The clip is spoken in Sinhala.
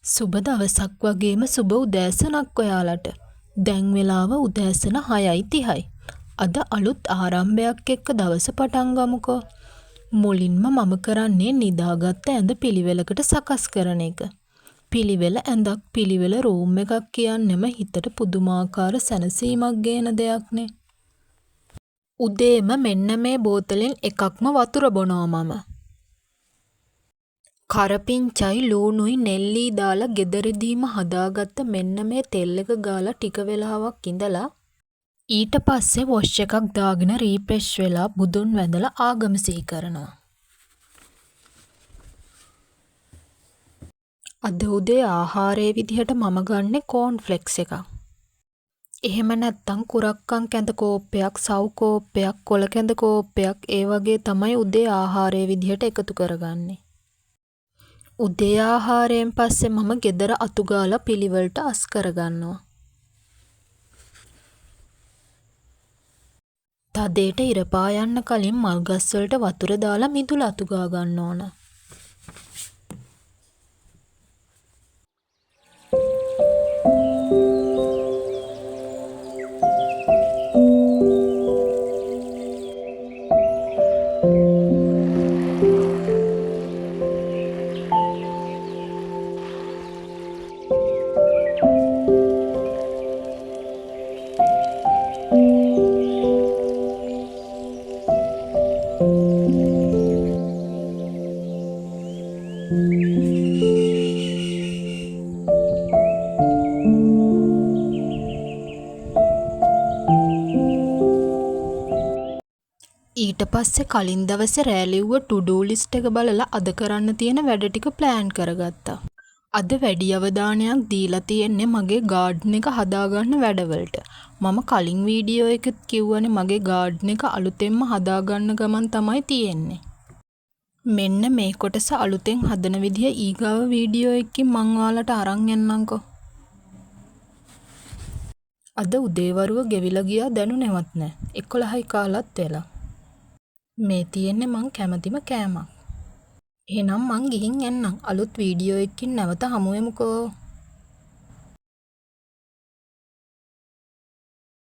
සුබ දවසක් වගේම සුබ උදෑසනක් ඔයාලට. දැන් වෙලාව උදෑසන 6:30යි. අද අලුත් ආරම්භයක් එක්ක දවස පටන් ගමුකෝ. මුලින්ම මම කරන්නේ නිදාගත්ත ඇඳ පිළිවෙලකට සකස් කරන එක. පිළිවෙල ඇඳක් පිළිවෙල රූම් එකක් කියන්නෙම හිතට පුදුමාකාර සැනසීමක් ගේන දෙයක්නේ. උදේම මෙන්න මේ බෝතලෙන් එකක්ම වතුර බොනවා මම. කරපිංචයි ලූණුයි නෙල්ලී දාලා ගෙදරදීම හදාගත්ත මෙන්න මේ තෙල් එක ගාලා ටික වෙලාවක් ඉඳලා ඊට පස්සේ වොෂ් එකක් දාගෙන රීෆ්‍රෙෂ් වෙලා බුදුන් වැඳලා ආගම සිහි කරනවා. අද උදේ ආහාරයේ විදිහට මම ගන්නෙ කෝන් ෆ්ලෙක්ස් එකක්. එහෙම නැත්තම් කුරක්කන් කැඳ කෝප්පයක්, සව් කෝප්පයක්, කොළ කැඳ කෝප්පයක් ඒ වගේ තමයි උදේ ආහාරයේ විදිහට එකතු කරගන්නේ. උදේ ආහාරයෙන් පස්සේ මම ගෙදර අතු ගාලා පිළිවෙලට අස් කරගන්නවා. තදේට ඉර පායන්න කලින් මල් ගස් වලට වතුර දාලා මිදුල අතු ගා ගන්න ඕන. ඊට පස්සේ කලින් දවසේ රෑ ලිව්ව ටු ඩූ ලිස්ට් එක බලලා අද කරන්න තියෙන වැඩ ටික ප්ලෑන් කරගත්තා. අද වැඩි අවධානයක් දීලා තියෙන්නේ මගේ ගාඩන් එක හදාගන්න වැඩවලට. මම කලින් වීඩියෝ එකෙත් කිව්වනේ මගේ ගාඩන් එක අලුතෙන්ම හදාගන්න ගමන් තමයි තියෙන්නේ. මෙන්න මේ කොටස අලුතෙන් හදන විදිය ඊගාව වීඩියෝ එකකින් මං ඔයාලට අරන් එන්නම්කෝ. අද උදේවරුව ගෙවිලා ගියා දැනුනේවත් නෑ. 11යි කාලත් වෙලා. මේ තියෙන්නේ මං කැමතිම කෑමක්. එහෙනම් මං ගිහින් එන්නම්. අලුත් වීඩියෝ එකකින් නැවත හමු වෙමුකෝ.